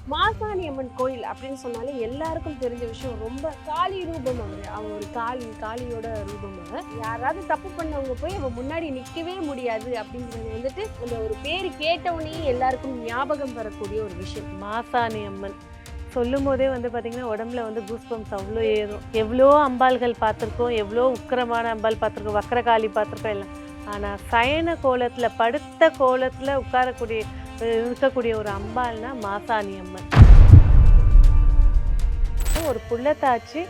மாசாணி அம்மன் கோயில் அப்படின்னு சொன்னாலே எல்லாருக்கும் தெரிஞ்ச விஷயம். ரொம்ப காளி ரூபம் அவரு. அவன் ஒரு காளியோட ரூபம் அவன். யாராவது தப்பு பண்ணவங்க போய் அவன் முன்னாடி நிக்கவே முடியாது அப்படிங்கிறது வந்துட்டு அந்த ஒரு பேரு கேட்டவனே எல்லாருக்கும் ஞாபகம் வரக்கூடிய ஒரு விஷயம். மாசாணி அம்மன் சொல்லும் போதே பார்த்தீங்கன்னா உடம்புல கூஸ்பம்ஸ் அவ்வளோ ஏறும். எவ்வளோ அம்பாள்கள் பார்த்துருக்கோம், எவ்வளோ உக்கிரமான அம்பாள் பார்த்துருக்கோம், வக்கரகாளி பார்த்துருக்கோம் எல்லாம். ஆனால் சயன கோலத்தில் படுத்த கோலத்தில் இருக்கக்கூடிய ஒரு அம்பாள்னா மாசாணி அம்மன். ஒரு புள்ளத்தாச்சி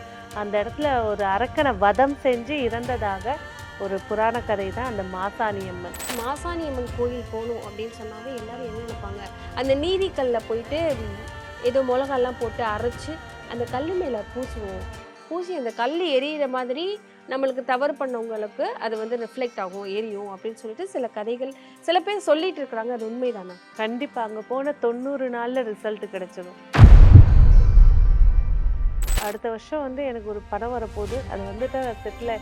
அந்த இடத்துல ஒரு அரக்கனை வதம் செஞ்சு இறந்ததாக ஒரு புராண கதை தான் அந்த மாசாணி அம்மன். மாசாணி அம்மன் கோயில் போகணும் அப்படின்னு சொன்னாவே எல்லாரும் என்ன நினைப்பாங்க, அந்த நீதிக்கல்ல போயிட்டு ஏதோ மிளகாலாம் போட்டு அரைச்சி அந்த கல் மேலே பூசி அந்த கல் எரியிற மாதிரி நம்மளுக்கு தவறு பண்ணவங்களுக்கு அது ரிஃப்ளெக்ட் ஆகும், எரியும் அப்படின்னு சொல்லிட்டு சில கதைகள் சில பேர் சொல்லிட்டு இருக்கிறாங்க. அது உண்மைதானா? கண்டிப்பாக அங்கே போன 90 நாளில் ரிசல்ட் கிடைச்சிடும். அடுத்த வருஷம் எனக்கு ஒரு படம் வரப்போகுது. அது செட்டில்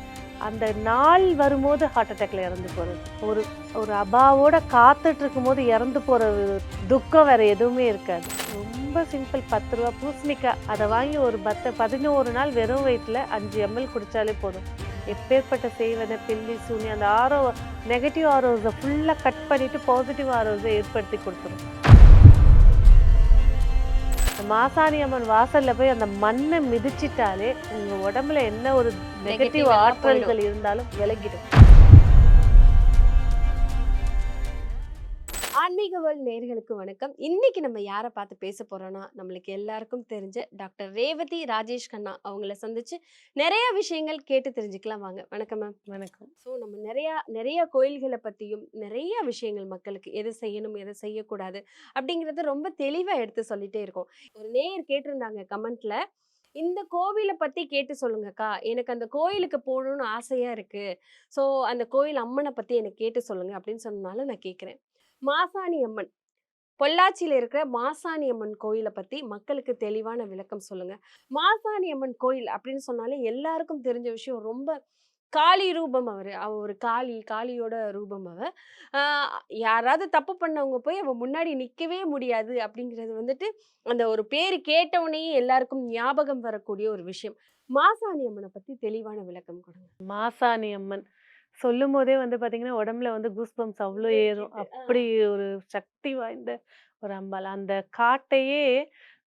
அந்த நாள் வரும்போது ஹார்ட் அட்டாக்ல இறந்து போகிறது. ஒரு அபாவோட காத்துட்டு இருக்கும்போது இறந்து போகிற துக்கம் வேற எதுவுமே இருக்காது. ரொம்ப சிம்பிள். 10 ரூபா பூசணிக்காய் அதை வாங்கி ஒரு 11 நாள் வெறும் வயிற்றில் 5 ml குடித்தாலே போதும். எப்பேற்பட்ட செய்வனை பில்லி சூனி அந்த நெகட்டிவ் ஆரோஸை ஃபுல்லாக கட் பண்ணிவிட்டு பாசிட்டிவ் ஆரோஸை ஏற்படுத்தி கொடுத்துரும். மாசாணி அம்மன் வாசல்ல போய் அந்த மண்ணை மிதிச்சிட்டாலே உங்க உடம்புல என்ன ஒரு நெகட்டிவ் ஆற்றல்கள் இருந்தாலும் விலகிடும். ஆன்மீக வேர்ல்ட் நேயர்களுக்கு வணக்கம். இன்னைக்கு நம்ம யாரை பார்த்து பேச போறோம்னா, நம்மளுக்கு எல்லாருக்கும் தெரிஞ்ச டாக்டர் ரேவதி ராஜேஷ் கண்ணா அவங்கள சந்திச்சு நிறைய விஷயங்கள் கேட்டு தெரிஞ்சுக்கலாம். வாங்க. வணக்கம் மேம். வணக்கம். ஸோ நம்ம நிறைய கோயில்களை பற்றியும் நிறைய விஷயங்கள் மக்களுக்கு எது செய்யணும் எதை செய்யக்கூடாது அப்படிங்கிறத ரொம்ப தெளிவாக எடுத்து சொல்லிட்டே இருக்கோம். ஒரு நேயர் கேட்டிருந்தாங்க கமெண்ட்ல, இந்த கோவிலை பற்றி கேட்டு சொல்லுங்கக்கா, எனக்கு அந்த கோயிலுக்கு போகணும்னு ஆசையாக இருக்குது, ஸோ அந்த கோயில் அம்மனை பற்றி எனக்கு கேட்டு சொல்லுங்க அப்படின்னு சொன்னனால நான் கேட்குறேன். மாசாணி அம்மன், பொள்ளாச்சியில் இருக்கிற மாசாணி அம்மன் கோயிலை பற்றி மக்களுக்கு தெளிவான விளக்கம் சொல்லுங்க. மாசாணி அம்மன் கோயில் அப்படின்னு சொன்னாலே எல்லாருக்கும் தெரிஞ்ச விஷயம். ரொம்ப காளி ரூபம் அவ ஒரு காளியோட ரூபம் அவ. யாராவது தப்பு பண்ணவங்க போய் அவ முன்னாடி நிற்கவே முடியாது அப்படிங்கிறது வந்துட்டு அந்த ஒரு பேரு கேட்டவனே எல்லாருக்கும் ஞாபகம் வரக்கூடிய ஒரு விஷயம். மாசாணி அம்மனை பற்றி தெளிவான விளக்கம் கொடுங்க. மாசாணி அம்மன் சொல்லும் போதே பார்த்தீங்கன்னா உடம்புல கூஸ்பம்ஸ் அவ்வளோ ஏறும். அப்படி ஒரு சக்தி வாய்ந்த ஒரு அம்பாள். அந்த காட்டையே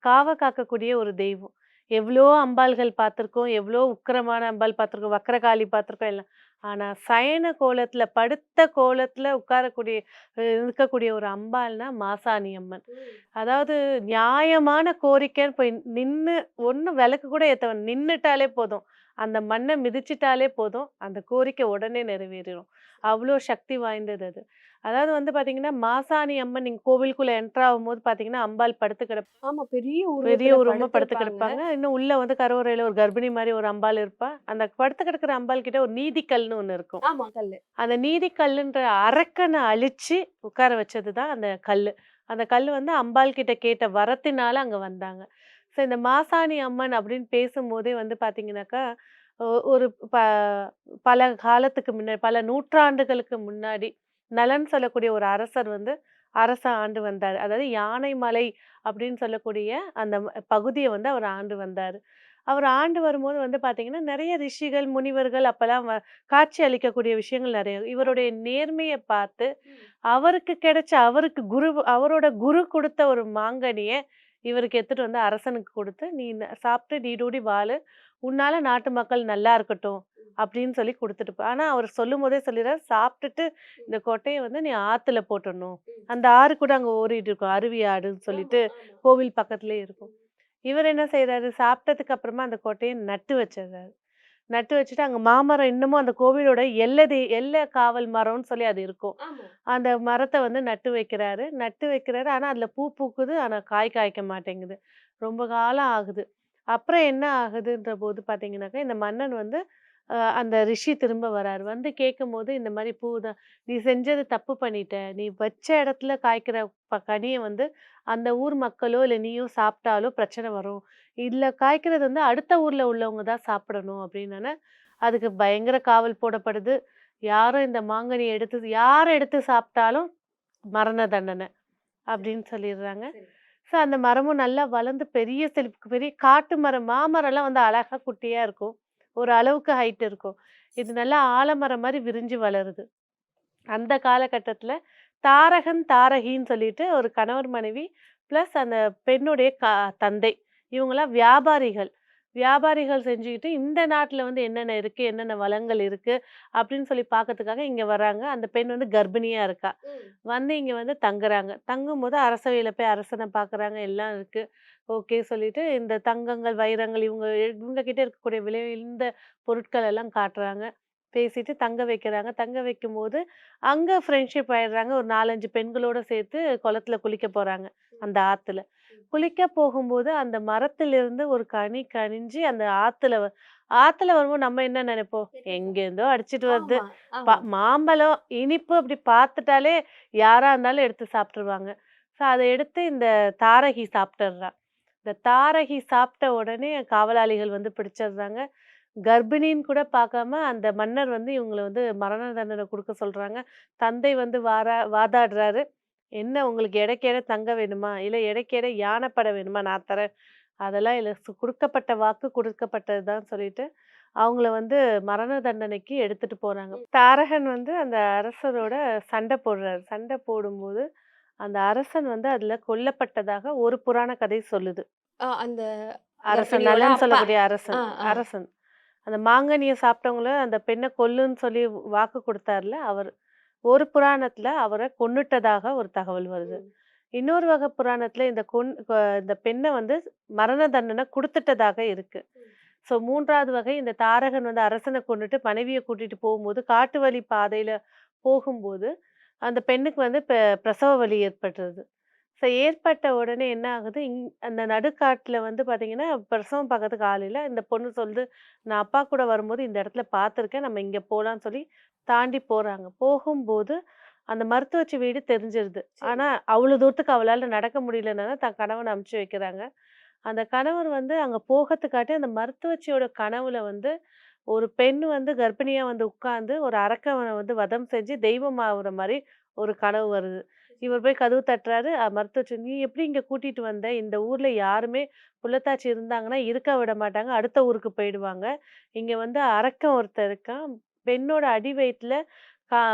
காக்கக்கூடிய ஒரு தெய்வம். எவ்வளோ அம்பாள்கள் பார்த்துருக்கோம், எவ்வளோ உக்கிரமான அம்பாள் பார்த்துருக்கோம், வக்கரகாளி பார்த்துருக்கோம் எல்லாம். ஆனால் சயன கோலத்தில் படுத்த கோலத்தில் இருக்கக்கூடிய ஒரு அம்பாள்னா மாசாணி அம்மன். அதாவது நியாயமான கோரிக்கைன்னு போய் நின்று ஒன்று விளக்கு கூட ஏற்றவன் நின்றுட்டாலே போதும், அந்த மண்ணை மிதிச்சிட்டாலே போதும், அந்த கோரிக்கை உடனே நிறைவேறிடும். அவ்வளோ சக்தி வாய்ந்தது அது. அதாவது பார்த்தீங்கன்னா மாசாணி அம்மன் நீங்கள் கோவிலுக்குள்ளே என்ட்ரு ஆகும்போது பார்த்தீங்கன்னா அம்பாள் படுத்து கிடப்பா. ஆமா, பெரிய உருவமா படுத்து கிடப்பாங்க. இன்னும் உள்ள கருவறையில ஒரு கர்ப்பிணி மாதிரி ஒரு அம்பாள் இருப்பா. அந்த படுத்து கிடக்கிற அம்பாள் கிட்ட ஒரு நீதிக்கல்னு ஒண்ணு இருக்கும். ஆமா, கல்லு. அந்த நீதிக்கல்லுன்ற அரக்கனை அழிச்சு உட்கார வச்சதுதான் அந்த கல்லு. அந்த கல்லு அம்பாள் கிட்ட கேட்ட வரத்தினால அங்க வந்தாங்க. ஸோ இந்த மாசாணி அம்மன் அப்படின்னு பேசும்போதே பார்த்தீங்கன்னாக்கா ஒரு பல காலத்துக்கு முன்னாடி, பல நூற்றாண்டுகளுக்கு முன்னாடி நலன் சொல்லக்கூடிய ஒரு அரசர் அரச ஆண்டு வந்தார். அதாவது யானைமலை அப்படின்னு சொல்லக்கூடிய அந்த பகுதியை அவர் ஆண்டு வந்தார். அவர் ஆண்டு வரும்போது பார்த்தீங்கன்னா நிறைய ரிஷிகள் முனிவர்கள் அப்பெல்லாம் காட்சி அளிக்கக்கூடிய விஷயங்கள் நிறைய. இவருடைய நேர்மையை பார்த்து அவருக்கு கிடைச்ச அவரோட குரு கொடுத்த ஒரு மாங்கனியை இவருக்கு எடுத்துட்டு அரசனுக்கு கொடுத்து, நீ சாப்பிட்டு நீடூடி வாழு, உன்னால நாட்டு மக்கள் நல்லா இருக்கட்டும் அப்படின்னு சொல்லி கொடுத்துட்டு. ஆனா அவர் சொல்லும் போதே சொல்லிடுறாரு, சாப்பிட்டுட்டு இந்த கொட்டையை நீ ஆத்துல போட்டுடணும். அந்த ஆறு கூட அங்க ஓடிட்டு இருக்கும், அருவி ஆடுன்னு சொல்லிட்டு கோவில் பக்கத்துலயே இருக்கும். இவர் என்ன செய்யறாரு, சாப்பிட்டதுக்கு அப்புறமா அந்த கொட்டையை நட்டு வச்சிடுறாரு. நட்டு வச்சுட்டு அங்க மாமரம் இன்னமும் அந்த கோவிலோட எல்லை காவல் மரம்னு சொல்லி அது இருக்கும். அந்த மரத்தை நட்டு வைக்கிறாரு. ஆனா அதுல பூ பூக்குது, ஆனா காய் காய்க்க மாட்டேங்குது. ரொம்ப காலம் ஆகுது. அப்புறம் என்ன ஆகுதுன்ற போது பாத்தீங்கன்னாக்கா, இந்த மன்னன் அந்த ரிஷி திரும்ப வராரு. கேட்கும்போது இந்த மாதிரி பூதான், நீ செஞ்சது தப்பு பண்ணிட்ட, நீ வச்ச இடத்துல காய்க்கிற கனியை அந்த ஊர் மக்களோ இல்லை நீயோ சாப்பிட்டாலோ பிரச்சனை வரும், இதுல காய்க்கிறது அடுத்த ஊர்ல உள்ளவங்க தான் சாப்பிடணும் அப்படின்னு. அதுக்கு பயங்கர காவல் போடப்படுது. யாரும் இந்த மாங்கனியை யாரை எடுத்து சாப்பிட்டாலும் மரண தண்டனை அப்படின்னு சொல்லிடுறாங்க. ஸோ அந்த மரமும் நல்லா வளர்ந்து பெரிய பெரிய காட்டு மரம், மாமரம்லாம் வந்து அழகா குட்டியா இருக்கும். ஒரு அளவுக்கு ஹைட் இருக்கும். இது நல்லா ஆலமரம் மாரி விரிஞ்சு வளருது. அந்த காலகட்டத்தில தாரகன், தாரகின்னு சொல்லிட்டு ஒரு கணவர், மனைவி பிளஸ் அந்த பெண்ணுடைய தந்தை. இவங்கலாம் வியாபாரிகள். வியாபாரிகள் செஞ்சுக்கிட்டு இந்த நாட்ல வந்து என்னென்ன இருக்கு, என்னென்ன வளங்கள் இருக்கு அப்படின்னு சொல்லி பார்க்கறதுக்காக இங்க வராங்க. அந்த பெண் வந்து கர்ப்பிணியா இருக்கா. ம். வந்து இங்க வந்து தங்குறாங்க. தங்கும்போது அரசவையில போய் அரசன பார்க்குறாங்க. எல்லாம் இருக்கு. ஓகே சொல்லிட்டு இந்த தங்கங்கள், வைரங்கள் இவங்க கிட்ட இருக்கக்கூடிய விலை உயர்ந்த பொருட்கள் எல்லாம் காட்டுறாங்க. பேசிட்டு தங்க வைக்கிறாங்க. தங்க வைக்கும்போது, அங்க ஃப்ரெண்ட்ஷிப் ஆயிடுறாங்க. ஒரு 4, 5 பெண்களோட சேர்த்து குளத்துல குளிக்க போறாங்க, அந்த ஆத்துல. குளிக்க போகும்போது அந்த மரத்திலிருந்து ஒரு கனி கனிஞ்சு அந்த ஆத்துல வரும்போது நம்ம என்ன நெனைப்போம்? எங்கேருந்தோ அடிச்சிட்டு வருது. ஆமா, ஆமா. மாம்பழம், இனிப்பு அப்படி பார்த்துட்டாலே யாரா இருந்தாலும் எடுத்து சாப்ட்டுருவாங்க. ஸோ அத எடுத்து இந்த தாரகி சாப்ட்டுர்றா. இந்த தாரகி சாப்பிட்ட உடனே காவலாளிகள் வந்து பிடிச்சிடுறாங்க. கர்ப்பிணின்னு கூட பார்க்காம அந்த மன்னர் வந்து இவங்கள வந்து மரண தண்டனை குடுக்க சொல்றாங்க. தந்தை வந்து வாதாடுறாரு. "என்ன உங்களுக்கு எடைக்கு எடை தங்கம் வேணுமா? இல்ல எடைக்கு எடை யானைப்படை வேணுமா? நான் தரேன்." அதெல்லாம் இல்ல. குடுக்கப்பட்ட வாக்கு குடுக்கப்பட்டது தான் சொல்லிட்டு, அவங்கள வந்து மரண தண்டனைக்கு எடுத்துட்டு போறாங்க. தாரகன் வந்து அந்த அரசரோட சண்டை போடுறாரு. சண்டை போடும்போது, அந்த அரசன் வந்து அதுல கொல்லப்பட்டதாக ஒரு புராண கதை சொல்லுது. அந்த அரசன் கர்ப்பிணியோட நலன் அப்பா. சொல்லக்கூடிய ஆ, அரசன். ஆ. அரசன். அந்த மாங்கனிய சாப்பிட்டவங்கள அந்த பெண்ண கொல்லுன்னு சொல்லி வாக்கு குடுத்தார்ல அவரு. ஒரு புராணத்துல அவர கொன்னுட்டதாக ஒரு தகவல் வருது. ம். இன்னொரு வகை புராணத்துல இந்த பெண்ண வந்து மரண தண்டனை குடுத்துட்டதாக இருக்கு. ஸோ 3வது வகை இந்த தாரகன் வந்து அரசன கொன்னுட்டு மனைவிய கூட்டிட்டு போகும்போது, காட்டு வழி பாதையில போகும்போது, அந்த பெண்ணுக்கு வந்து பிரசவ வலி ஏற்பட்டுருது. ஸோ ஏற்பட்ட உடனே என்ன ஆகுது, அந்த நடுக்காட்டுல வந்து பார்த்தீங்கன்னா, பிரசவம் பார்க்கறதுக்கு ஆள் இல்ல. இந்த பொண்ணு சொல்லுது, "நான் அப்பா கூட வரும்போது இந்த இடத்துல பார்த்துருக்கேன். நம்ம இங்க போலான்னு" சொல்லி தாண்டி போறாங்க. போகும்போது அந்த மருத்துவச்சி வீடு தெரிஞ்சிருது. சரி. ஆனா, அவ்வளோ தூரத்துக்கு அவளால நடக்க முடியலனால தன் கணவன அனுப்பிச்சு வைக்கிறாங்க. அந்த கணவர் வந்து அங்க போகத்துக்காட்டி அந்த மருத்துவச்சியோட கனவுல வந்து ஒரு பெண் வந்து கர்ப்பிணியா வந்து உட்கார்ந்து ஒரு அரக்கன வந்து வதம் செஞ்சு தெய்வம் ஆகுற மாரி ஒரு கனவு வருது. இவர் போய் கதவு தட்டுறாரு. மருத்துவச்சி, "நீ எப்படி இங்க கூட்டிட்டு வந்த? இந்த ஊர்ல யாருமே புள்ளத்தாச்சி இருந்தாங்கன்னா இருக்க விட மாட்டாங்க. அடுத்த ஊருக்கு போயிடுவாங்க. இங்க வந்து அரக்கன் ஒருத்தன் இருக்கான். பெண்ணோட அடி வயித்துல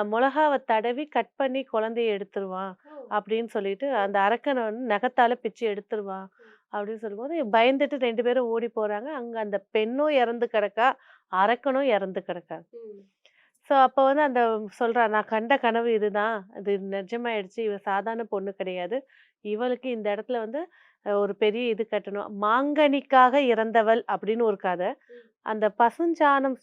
மொளகாவ தடவி கட் பண்ணி குழந்தைய எடுத்துருவான்." ஓ! அப்படின்னு சொல்லிட்டு அந்த அரக்கன வந்து நகத்தால பிச்சு எடுத்துருவான். அப்படின்னு சொல்லும்போது பயந்துட்டு 2 பேரும் ஓடி போறாங்க. அங்க அந்த பெண்ணும் இறந்து கிடக்கா. அரக்கனும் இறந்து கிடக்காங்க. ம். ஸோ அப்ப வந்து அந்த சொல்றா, "நான் கண்ட கனவு இதுதான். இது நிஜமாயிடுச்சு. இவ சாதாரண பொண்ணு கிடையாது. இவளுக்கு இந்த இடத்துல வந்து ஒரு பெரிய இது கட்டணும். மாங்கனிக்காக இறந்தவள்" அப்படின்னு ஒரு கதை. ம். அந்த பசுஞ்சாணம்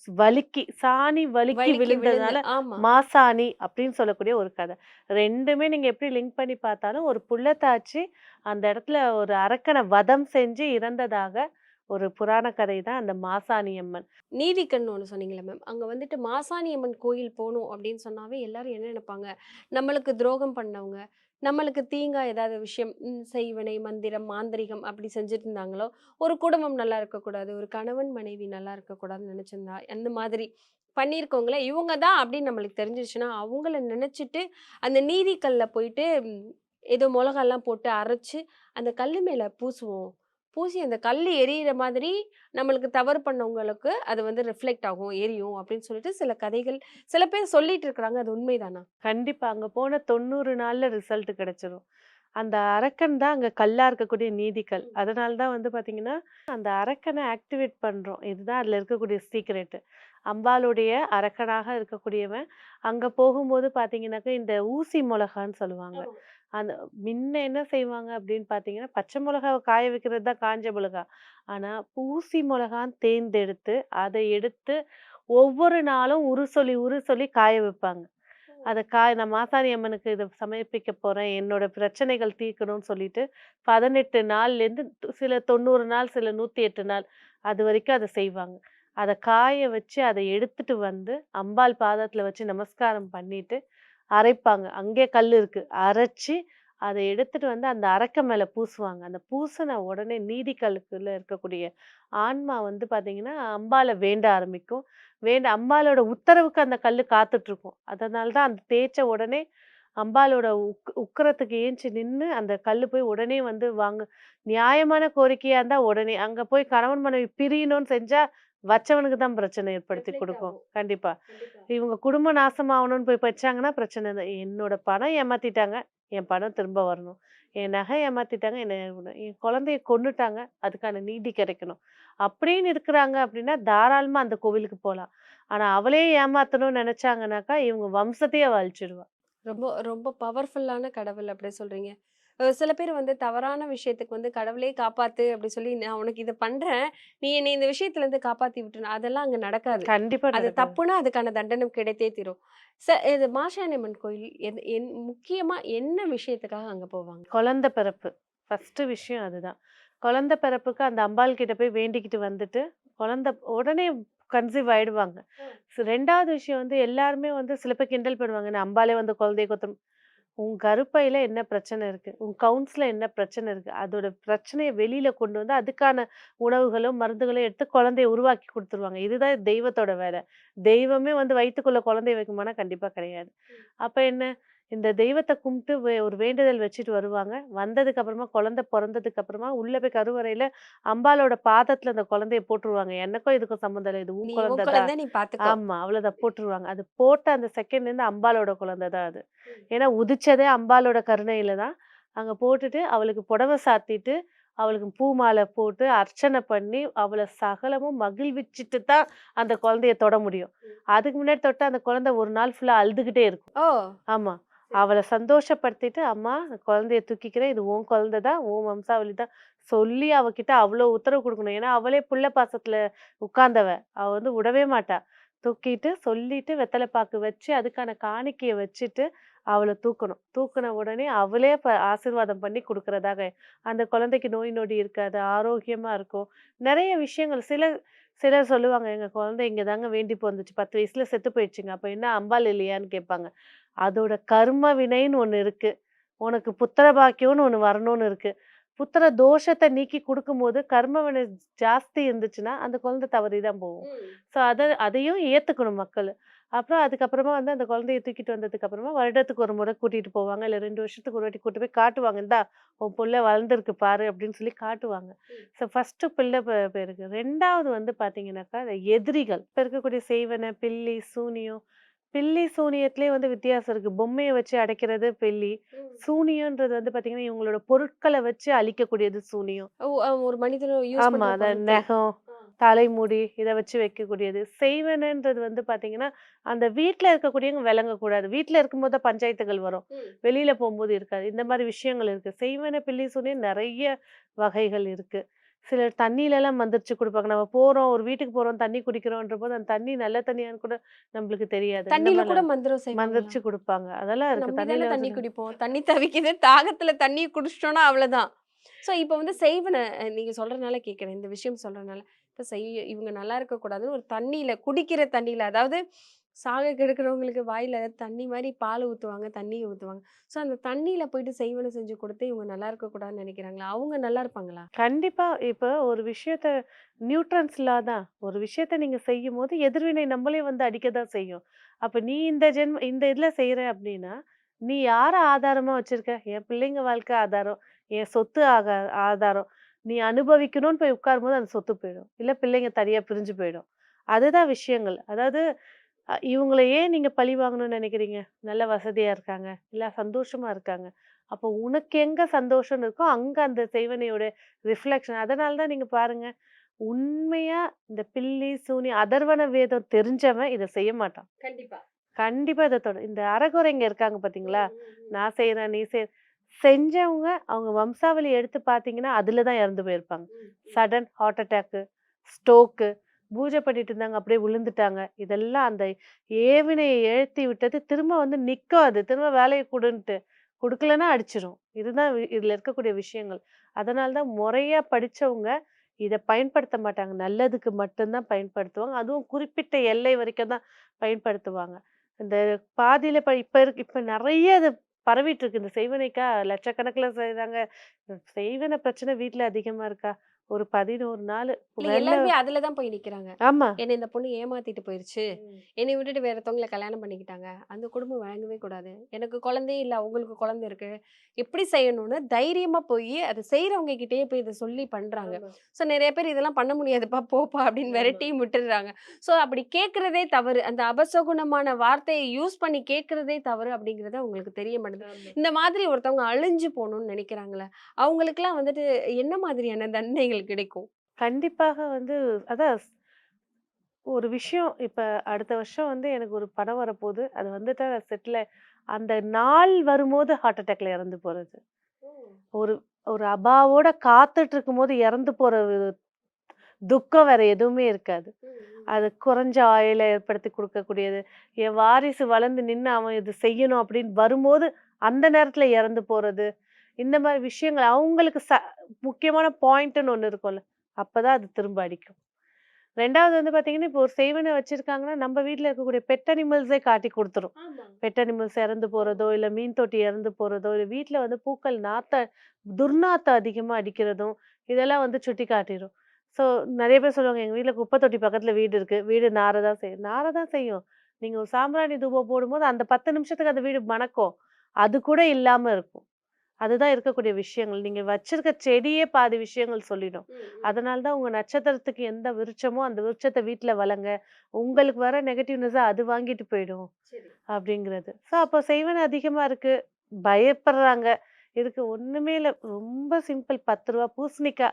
சாணி வழுக்கி வலிக்கு விழுந்து. விழுந்ததுனால ஆமா. மாசாணி அப்படின்னு சொல்லக்கூடிய ஒரு கதை. 2மே நீங்க எப்படி லிங்க் பண்ணி பார்த்தாலும் ஒரு புள்ளத்தாச்சி அந்த இடத்துல ஒரு அரக்கன வதம் செஞ்சு இறந்ததாக ஒரு புராண கதை தான் அந்த மாசாணி அம்மன். நீதிக்கண்ணு ஒண்ணு சொன்னீங்கல்ல மேம். அங்க வந்துட்டு மாசாணி அம்மன் கோயில் போணும் அப்படின்னு சொன்னாவே எல்லாரும் என்ன நெனைப்பாங்க? நம்மளுக்கு துரோகம் பண்ணவங்க, நம்மளுக்கு தீங்கா ஏதாவது விஷயம் செய்வினை, மந்திரம், மாந்திரீகம் அப்படி செஞ்சுட்டு இருந்தாங்களோ, ஒரு குடும்பம் நல்லா இருக்கக்கூடாது, ஒரு கணவன், மனைவி நல்லா இருக்கக்கூடாதுன்னு நெனைச்சிருந்தா, அந்த மாதிரி பண்ணியிருக்கவங்கள இவங்க தான் அப்படின்னு நம்மளுக்கு தெரிஞ்சிருச்சுன்னா, அவங்கள நெனச்சுட்டு அந்த நீதிக்கல்ல போயிட்டு ஏதோ மொளகாலாம் போட்டு அரைச்சு, அந்த கல்லு மேல பூசுவோம். பூசி அந்த கல்லு எரியிற மாதிரி நம்மளுக்கு தவறு பண்ணவங்களுக்கு அது வந்து ரிஃப்ளெக்ட் ஆகும், எரியும் அப்படின்னு சொல்லிட்டு சில கதைகள் சில பேர் சொல்லிட்டு இருக்கிறாங்க. அது உண்மைதானா? கண்டிப்பா. அங்க போன 90 நாள்ல ரிசல்ட் கிடைச்சிரும். அந்த அரக்கன் தான் அங்க கல்லா இருக்கக்கூடிய நீதிக்கல். ம். அதனால தான் வந்து பார்த்தீங்கன்னா, அந்த அரக்கன ஆக்டிவேட் பண்றோம். இதுதான் அதுல இருக்கக்கூடிய சீக்ரெட். அம்பாளுடைய அரக்கனாக இருக்கக்கூடியவன், அங்க போகும்போது பார்த்தீங்கன்னாக்க, இந்த ஊசி மொளகான்னு சொல்லுவாங்க. ஆமா. அந்த முன்ன என்ன செய்வாங்க அப்படின்னு பார்த்தீங்கன்னா, பச்சை மொளகாவ காய வைக்கிறது தான் காஞ்ச மிளகா. ஆனா, ஊசி மொளகான்னு தேர்ந்தெடுத்து, அத எடுத்து ஒவ்வொரு நாளும் உரு சொல்லி காய வைப்பாங்க. அத நான் மாசாணி அம்மனுக்கு இத சமர்ப்பிக்க போறேன். என்னோட பிரச்சனைகள் தீர்க்கணும்னு சொல்லிட்டு, 18 நாள்லேருந்து சில 90 நாள், சில 108 நாள் அதுவரைக்கும் அத செய்வாங்க. அத காய வச்சு, அத எடுத்துட்டு வந்து அம்பாள் பாதத்துல வச்சு நமஸ்காரம் பண்ணிட்டு, அரைப்பாங்க. அங்கே கல்லு இருக்கு. அரைச்சு, அத எடுத்துட்டு வந்து அந்த அரக்க மேல பூசுவாங்க. அந்த பூசுன உடனே நீதி கல்லுக்குள்ள இருக்கக்கூடிய ஆன்மா வந்து பார்த்தீங்கன்னா, அம்பாள வேண்ட ஆரம்பிக்கும். அம்பாளோட உத்தரவுக்கு அந்த கல்லு காத்துட்ருக்கும். அதனால தான் அந்த தேய்ச்ச உடனே அம்பாளோட உக்கிரத்துக்கு ஏஞ்சி நின்னு அந்த கல்லு போய் உடனே வந்து நியாயமான கோரிக்கையா இருந்தா உடனே அங்க போய் கணவன் மனைவி பிரியணும்னு செஞ்சா வச்சவனுக்கு தான் பிரச்சனை ஏற்படுத்தி ரிஃப்ளெக்ட் கொடுக்கும். ஆகும். கண்டிப்பா. கண்டிப்பா. இவங்க குடும்பம் நாசமாகணும்னு போய் வச்சாங்கன்னா பிரச்சனை தான். என்னோட பணம் ஏமாத்திட்டாங்க. என் பணம் திரும்ப வரணும். என் நகை ஏமாத்திட்டாங்க. என் குழந்தைய கொன்னுட்டாங்க. அதுக்கான நீதி கிடைக்கணும். அப்படின்னு இருக்கிறாங்க அப்படின்னா, தாராளமா அந்த கோவிலுக்கு போலாம். ஆனா அவளே ஏமாத்தணும்னு நெனச்சாங்கனாக்கா, இவங்க வம்சத்தையே அழிச்சிடுவா. ரொம்ப ரொம்ப பவர்ஃபுல்லான கடவுள் அப்படி சொல்றீங்க. சில பேர் வந்து தவறான விஷயத்துக்கு வந்து கடவுளே காப்பாத்து அப்படி சொல்லி, நான் உனக்கு இத பண்றேன். நீ என்னை இந்த விஷயத்துல இருந்து காப்பாத்தி விட்டுரு. அதெல்லாம் அங்க நடக்காது. கண்டிப்பா அது நடக்காது. தப்புனா அதுக்கான தண்டனை கிடைத்தே தீரும். இது மாசாணியம்மன் கோயில் முக்கியமா என்ன விஷயத்துக்காக அங்க போவாங்க? குழந்தை பிறப்பு. ஃபர்ஸ்ட்டு விஷயம் அதுதான். குழந்தை பிறப்புக்கு அந்த அம்பாள் கிட்ட போய் வேண்டிக்கிட்டு வந்துட்டு, குழந்தை உடனே கன்சீவ் ஆயிடுவாங்க. 2வது விஷயம் வந்து எல்லாருமே வந்து சில பேர் கிண்டல் பண்ணுவாங்க. "என்ன அம்பாளே வந்து குழந்தைய கொத்தும்." உன் கருப்பையில என்ன பிரச்சனை இருக்கு? உன் கவுன்ஸ்ல என்ன பிரச்சனை இருக்கு? அதோட பிரச்சனைய வெளியில கொண்டு வந்து, அதுக்கான உணவுகளும், மருந்துகளும் எடுத்து குழந்தைய உருவாக்கி குடுத்துருவாங்க. இதுதான் தெய்வத்தோட வேலை. தெய்வமே வந்து வயித்துக்குள்ள குழந்தைய வைக்குமானா, கண்டிப்பா கிடையாது. அப்ப என்ன? இந்த தெய்வத்த கும்பிட்டு ஒரு வேண்டுதல் வச்சுட்டு வருவாங்க. வந்ததுக்கு அப்புறமா குழந்தை பொறந்ததுக்கு அப்புறமா, உள்ள போய் கருவறையில அம்பாளோட பாதத்துல அந்த குழந்தைய போட்டுருவாங்க. எனக்கும் இதுக்கும் சம்மந்தம் இல்ல. இது உன் "நீ உன் குழந்தை தான். குழந்தை நீ பார்த்துக்கோ." ஆமா. அவ்வளோதான் போட்டுருவாங்க. அது போட்ட அந்த செகண்ட்லேருந்து அம்பாளோட குழந்தை தான் அது. ம். ஏன்னா உதிச்சதே அம்பாளோட கருணையில தான். அங்க போட்டுட்டு அவளுக்கு புடவை சாத்திட்டு, அவளுக்கு பூ மாலை போட்டு, அர்ச்சனை பண்ணி, அவள சகலமும் மகிழ்விச்சுட்டு தான் அந்த குழந்தைய தொட முடியும். அதுக்கு முன்னாடி தொட்டா அந்த குழந்தை ஒரு நாள் ஃபுல்லா அழுதுகிட்டே இருக்கும். ஓ! ஆமா. சரி. அவள சந்தோஷப்படுத்திட்டு, "அம்மா குழந்தைய தூக்கிக்கிறேன். இது உன் குழந்தை தான். உன் வம்சாவளி தான்." சொல்லி அவகிட்ட அவ்ளோ உத்தரவு குடுக்கணும். ஏன்னா, அவளே புள்ள பாசத்துல உட்கார்ந்தவ. அவ வந்து விடவே மாட்டா. தூக்கிட்டு, சொல்லிட்டு, வெத்தல பாக்கு வச்சு, அதுக்கான காணிக்கைய வச்சுட்டு, அவள தூக்கணும். தூக்குன உடனே அவளே ஆசீர்வாதம் பண்ணி குடுக்குறதாக, அந்த குழந்தைக்கு நோய் நொடி இருக்காது. ஆரோக்கியமா இருக்கும். நெறைய விஷயங்கள் சிலர் சொல்லுவாங்க, "எங்க குழந்தை இங்க தாங்க வேண்டி பொறந்துச்சு. 10 வயசுல செத்து போயிடுச்சுங்க. அப்ப என்ன அம்பாள் இல்லையான்னு?" கேட்பாங்க. அதோட கர்ம வினைன்னு ஒண்ணு இருக்கு. உனக்கு புத்திர பாக்கியம்னு ஒண்ணு வரணும்னு இருக்கு. புத்திர தோஷத்த நீக்கி குடுக்கும்போது, கர்ம வினை ஜாஸ்தி இருந்துச்சுன்னா, அந்த குழந்தை தவறி தான் போகும். ம். ஸோ அதையும் ஏத்துக்கணும் மக்களு. அப்புறம் அதுக்கப்புறமா வந்து அந்த குழந்தைய தூக்கிட்டு வந்ததுக்கு அப்புறமா, வருடத்துக்கு ஒரு முறை கூட்டிட்டு போவாங்க. இல்ல 2 வருஷத்துக்கு ஒரு வாட்டி கூட்டு போய் காட்டுவாங்க. "இந்தா உன் புள்ள வளர்ந்துருக்கு பாரு" அப்படின்னு சொல்லி காட்டுவாங்க. ம். ஸோ ஃபர்ஸ்ட்டு பிள்ளை பேருக்கு. 2வது வந்து பார்த்தீங்கன்னாக்கா, அந்த எதிரிகள். இப்ப இருக்கக்கூடிய செய்வன, பில்லி, சூனியம். பில்லி, சூனியத்திலேயே வந்து வித்தியாசம் இருக்கு. பொம்மைய வச்சு அடைக்கிறது பில்லி. ம். சூனியம்ன்றது வந்து பார்த்தீங்கன்னா, இவங்களோட பொருட்கள வச்சு அழிக்கக்கூடியது சூனியம். ஓ! ஒரு மனிதர் யூஸ் ஆமா. பண்ற பொருட்கள். நெகம், ஆ. தலைமுடி இத வச்சு வைக்கக்கூடியது. செய்வனன்றது வந்து பார்த்தீங்கன்னா, அந்த வீட்ல இருக்கக்கூடியவங்க விளங்கக்கூடாது. வீட்ல இருக்கும்போது தான் பஞ்சாயத்துகள் வரும். ம். வெளியில போம்போது இருக்காது. இந்த மாரி விஷயங்கள் இருக்கு. செய்வன, பில்லி, சூனியம் நெறைய வகைகள் இருக்கு. சிலர் தண்ணீலலாம் மந்திரிச்சு குடுப்பாங்க. நம்ம போறோம், ஒரு வீட்டுக்கு போறோம், தண்ணி குடிக்கிறோன்றபோது, அந்த தண்ணி நல்ல தண்ணியான்னு கூட நம்மளுக்கு தெரியாது. இந்த தண்ணீல கூட மாரிலாம் மந்திரம் செய்வாங்களா? மந்திரிச்சு குடுப்பாங்க. அதெல்லாம் இருக்கு. நம்பி தானே தண்ணீல தண்ணி வச்சு குடிப்போம். தண்ணி தவிக்குது, தாகத்துல தண்ணி குடிச்சிட்டோம்னா அவ்வளதான். ஸோ இப்ப வந்து செய்வன நீங்க சொல்றனால கேட்கிறேன். இந்த விஷயம் சொல்றனால. இப்ப இவங்க நல்லா இருக்கக்கூடாதுன்னு ஒரு தண்ணீல குடிக்கிற தண்ணீல அதாவது சாக கெடுக்கிறவங்களுக்கு வாயில தண்ணி மாரி பால் ஊத்துவாங்க, தண்ணிய ஊத்துவாங்க. ஸோ அந்த தண்ணீல போயிட்டு செய்வன செஞ்சு குடுத்து இவங்க நல்லா இருக்கக்கூடாதுன்னு நெனைக்கிறாங்களா? அவங்க நல்லா இருப்பாங்களா? கண்டிப்பா. இப்ப ஒரு விஷயத்த நியூட்டன்ஸ் லா தான். ஒரு விஷயத்த நீங்க செய்யும்போது, எதிர்வினை நம்மளே வந்து அடிக்க தான் செய்யும். அப்ப நீ இந்த இதுல செய்ற அப்டின்னா, நீ யார ஆதாரமா வச்சிருக்க? என் பிள்ளைங்க வாழ்க்கை ஆதாரம். என் சொத்து ஆதாரம். நீ அனுபவிக்கணும்னு போய் உட்காரும்போது அந்த சொத்து போயிடும். இல்ல பிள்ளைங்க தனியா பிரிஞ்சு போயிடும். அதுதான் விஷயங்கள். அதாவது இவங்கள ஏன் நீங்க பழி வாங்கணும்னு நெனைக்கிறீங்க? நல்ல வசதியா இருக்காங்க. இல்ல சந்தோஷமா இருக்காங்க. அப்போ உனக்கு எங்க சந்தோஷம்னு இருக்கோ, அங்க அந்த செய்வனையோட ரிஃப்ளெக்ஷன். அதனால தான் நீங்க பாருங்க, உண்மையா இந்த பில்லி, சூனியம், அதர்வண வேதம் தெரிஞ்சவன் இத செய்ய மாட்டான். கண்டிப்பா. கண்டிப்பா இத இந்த அரைகுறைங்க இருக்காங்க ம், பார்த்தீங்களா? ம், ம். நான் செய்றேன், நீ செஞ்சவங்க அவங்க வம்சாவளி எடுத்து பார்த்தீங்கன்னா, அதுல தான் இறந்து போயிருப்பாங்க. ம், ம். சடன் ஹார்ட் அட்டாக்கு, ஸ்ட்ரோக்கு, பூஜை பண்ணிட்டு இருந்தாங்க, அப்படியே விழுந்துட்டாங்க. இதெல்லாம் அந்த ஏவினைய ஏத்தி விட்டது திரும்ப வந்து நிக்கும் அது. திரும்ப வேலைய குடுன்ட்டு. குடுக்கலன்னா அடிச்சிரும். இதுதான் இதுல இருக்கக்கூடிய விஷயங்கள். அதனால தான் முறையா படிச்சவங்க இத பயன்படுத்த மாட்டாங்க. நல்லதுக்கு மட்டும் தான் பயன்படுத்துவாங்க. அதுவும் குறிப்பிட்ட எல்லை வரைக்கும் தான் பயன்படுத்துவாங்க. இந்த பாதியில இப்ப நெறைய இது பரவிட்டு இருக்கு. இந்த செய்வினைக்கா லட்சக்கணக்குல செய்றாங்க. செய்வினை பிரச்சனை வீட்ல அதிகமா இருக்கா? ஒரு 11 நாள் இல்ல வெளில. எல்லாருமே அதுல தான் போய் நிக்கிறாங்க. ஆமா. என்ன இந்த பொண்ணு ஏமாத்திட்டு போயிருச்சு. ம். என்னைய விட்டுட்டு வேற ஒருத்தவங்கள கல்யாணம் பண்ணிக்கிட்டாங்க. அந்த குடும்பம் வழங்கவே கூடாது. எனக்கு குழந்தையே இல்ல. அவங்களுக்கு குழந்தை இருக்கு. எப்படி செய்யணும்னு தைரியமா போயி அத செய்றவங்க கிட்டயே போய் இத சொல்லி பண்றாங்க. ஆமா, ஸோ நெறைய பேர் இதெல்லாம் பண்ண முடியாதுப்பா, போப்பா அப்படின்னு ஆமா, விரட்டியும் விட்டுர்றாங்க. ஸோ அப்படி கேட்கிறதே தவறு. அந்த அபசகுனமான வார்த்தைய யூஸ் பண்ணி கேட்கிறதே தவறு அப்படிங்கிறது அவங்களுக்கு தெரிய மாட்டேங்குது. ஆமா. இந்த மாதிரி ஒருத்தவங்க அழிஞ்சு போணும்னு நெனைக்கிறாங்கல்ல, அவங்களுக்கெல்லாம் வந்துட்டு என்ன மாதிரியான தண்டனைகள் கிடைக்கும்? கண்டிப்பாக வந்து அதான் ஒரு விஷயம் இப்ப அடுத்த வருஷம் வந்து எனக்கு ஒரு படம் வரப்போகுது. அது வந்துட்டா செட்டில் அந்த நாள் வரும்போது ஹார்ட் அட்டாக்ல இறந்து போறது. ஒரு ஒரு அபாவோட காத்துட்டு இருக்கும்போது இறந்து போற துக்கம் வேற எதுவுமே இருக்காது. அது குறைஞ்ச ஆயுள ஏற்படுத்தி குடுக்கக்கூடியது. என் வாரிசு வளர்ந்து நின்னு அவன் இது செய்யணும் அப்படின்னு வரும்போது, அந்த நேரத்துல இறந்து போறது. இந்த மாரி விஷயங்கள் அவங்களுக்கு முக்கியமான பாயிண்ட்ன்னு ஒண்ணு இருக்கும்ல. அப்பதான் அது திரும்ப அடிக்கும். 2வது வந்து பார்த்தீங்கன்னா, இப்போ ஒரு செய்வன வச்சிருக்காங்கன்னா, நம்ம வீட்ல இருக்கக்கூடிய பெட் அனிமல்ஸே காட்டி குடுத்துரும். ஆமா. பெட் அனிமல்ஸ் இறந்து போறதோ, இல்ல மீன் தொட்டி இறந்து போறதோ, இல்ல வீட்ல வந்து பூக்கள் துர்நாத்தம் அதிகமா அடிக்கிறதும், இதெல்லாம் வந்து சுட்டி காட்டிரும். ஸோ நெறைய பேர் சொல்லுவாங்க, "எங்க வீட்ல குப்பை தொட்டி பக்கத்துல வீடு இருக்கு. வீடு நாற தான் செய்யும்." நாற தான் செய்யும். நீங்க ஒரு சாம்பிராணி தூபம் போடும்போது, அந்த 10 நிமிஷத்துக்கு அந்த வீடு மணக்கும். அது கூட இல்லாம இருக்கும். அதுதான் இருக்கக்கூடிய விஷயங்கள். நீங்க வச்சிருக்க செடியே பாதி விஷயங்கள் சொல்லிடும். ம், ம். அதனால தான் உங்க நட்சத்திரத்துக்கு எந்த விருட்சமோ, அந்த விருட்சத்த வீட்ல வளங்க. உங்களுக்கு வர நெகட்டிவ்னஸ அது வாங்கிட்டு போயிடும். சரி. அப்படிங்கிறது. ஸோ அப்போ செய்வன அதிகமா இருக்கு. பயப்படுறாங்க. இதுக்கு ஒண்ணுமே இல்ல. ரொம்ப சிம்பிள் ரூ. 10 பூசணிக்கா.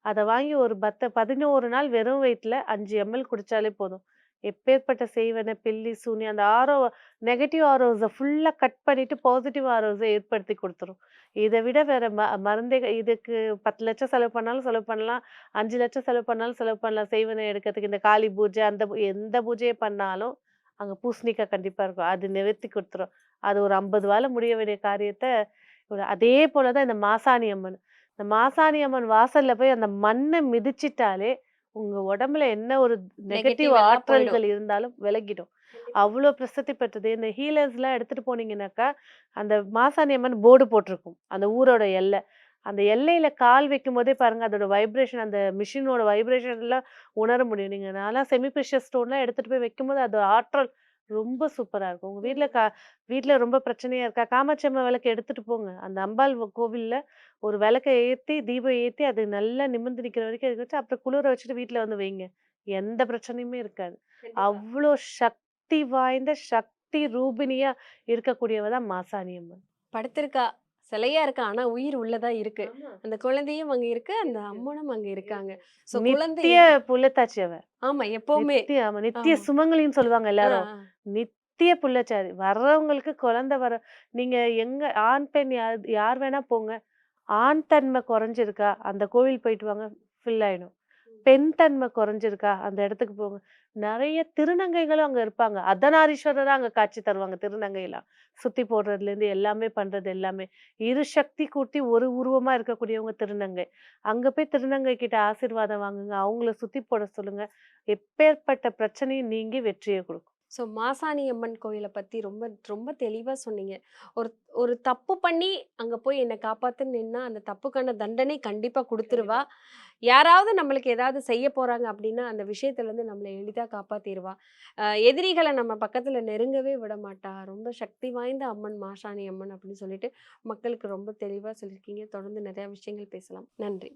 அத வாங்கி ஒரு 11 நாள் வெறும் வயித்துல 5 எம்எல் குடிச்சாலே போதும். எப்பேர்ப்பட்ட செய்வன, பில்லி, சூனியம் அந்த நெகட்டிவ் ஆரோஸ ஃபுல்லா கட் பண்ணிட்டு பாசிட்டிவ் ஆரோஸ ஏற்படுத்தி குடுத்துரும். இத விட வேற மருந்தே இதுக்கு 10,00,000 செலவு பண்ணாலும் செலவு பண்ணலாம். 5,00,000 செலவு பண்ணாலும் செலவு பண்ணலாம். செய்வன எடுக்கிறதுக்கு இந்த காளி பூஜை அந்த எந்த பூஜைய பண்ணாலும் அங்க பூசணிக்காய் கண்டிப்பா இருக்கும். அது நிவர்த்தி குடுத்துரும். அது ஒரு 50 வால முடிய வேண்டிய காரியத்த அதே போல தான் இந்த மாசாணி அம்மன். இந்த மாசாணி அம்மன் வாசல்ல போய் அந்த மண்ண மிதிச்சிட்டாலே, உங்க உடம்புல என்ன ஒரு நெகட்டிவ் நெகட்டிவ் எல்லாம் போயிடும். ஆற்றல்கள் இருந்தாலும் விலகிடும். கண்டிப்பா. அவ்ளோ பிரசித்தி பெற்றது. இந்த ஹீலர்ஸ்லாம் எடுத்துட்டு போனீங்கன்னாக்கா, அந்த மாசாணி அம்மன் போர்டு போட்டிருக்கும். அந்த ஊரோட எல்லை. அந்த எல்லையில கால் வைக்கும்போதே பாருங்க, அதோட வைப்ரேஷன் அந்த மிஷினோட வைப்ரேஷன்லாம் உணர முடியும். நான்லாம் செமி ப்ரெஷியஸ் ஸ்டோன்லாம் எடுத்துட்டு போய் வைக்கும்போது, அது ஆற்றல் ரொம்ப சூப்பரா இருக்கும். உங்க வீட்ல ம். வீட்ல ரொம்ப பிரச்சனையா இருக்கா? காமாட்சி அம்மன் விளக்கு எடுத்துட்டு போங்க. அந்த அம்பாள் கோவில்ல ஒரு விளக்க ஏத்தி, தீபம் ஏத்தி, அது நல்லா நிமிர்ந்து நிக்கிற வரைக்கும் அதுக்கு வச்சு, அப்புறம் குளிர வச்சுட்டு வீட்ல வந்து வைங்க. எந்த பிரச்சனையுமே இருக்காது. கண்டிப்பா. அவ்ளோ சக்தி வாய்ந்த, சக்தி ரூபிணியா இருக்கக்கூடியவ தான் மாசாணி அம்மன். படுத்திருக்கா. சிலையா இருக்கா. ஆனா உயிர் உள்ள தான் இருக்கு. ஆமா. அந்த குழந்தையும் அங்க இருக்கு. அந்த இருக்கு, அம்மனும் அங்க இருக்காங்க. இருக்கு. ஸோ குழந்தை நித்திய புள்ளத்தாச்சி அவ. ஆமா எப்பவுமே. ஆமா. நித்திய ஆமா. சுமங்கலின்னு சொல்லுவாங்க ஆ, எல்லாரும். ஆ. நித்திய புள்ளச்சாரி. வர்றவங்களுக்கு குழந்தை நீங்க எங்க ஆண், பெண் யார் வேணா போங்க. ஆண் தன்மை குறைஞ்சிருக்கா, அந்த கோவில் போயிட்டு வாங்க, ஃபில் ஆயிடும். பெண் தன்மை குறைஞ்சிருக்கா, அந்த இடத்துக்கு போங்க. நெறைய திருநங்கைகளும் அங்க இருப்பாங்க. அர்த்தநாரீஸ்வரரா அங்க காட்சி தருவாங்க திருநங்கைலாம். சுத்தி போடுறதுலேருந்து எல்லாமே பண்றது எல்லாமே. இரு சக்தி கூட்டி ஒரு உருவமா இருக்கக்கூடியவங்க திருநங்கை. அங்க போய் திருநங்கை கிட்ட ஆசீர்வாதம் வாங்குங்க. அவங்கள சுத்தி போட சொல்லுங்க. எப்பேர்ப்பட்ட பிரச்சனையும் நீங்கி வெற்றிய குடுக்கும். ஸோ மாசாணி அம்மன் கோயில பத்தி ரொம்ப ரொம்ப தெளிவா சொன்னீங்க. ஒரு ஒரு தப்பு பண்ணி அங்க போய் என்ன காப்பாத்துன்னு நின்னா, அந்த தப்புக்கான தண்டனை கண்டிப்பா குடுத்துருவா. கண்டிப்பா. யாராவது நம்மளுக்கு ஏதாவது செய்ய போறாங்க அப்டின்னா, அந்த விஷயத்துலருந்து நம்மள எளிதா காப்பாத்திருவா. எதிரிகள நம்ம பக்கத்துல நெருங்கவே விட மாட்டா. ரொம்ப சக்தி வாய்ந்த அம்மன் மாசாணி அம்மன் அப்டின்னு சொல்லிட்டு, மக்களுக்கு ரொம்ப தெளிவா சொல்லியிருக்கீங்க. தொடர்ந்து நெறைய விஷயங்கள் பேசலாம். நன்றி.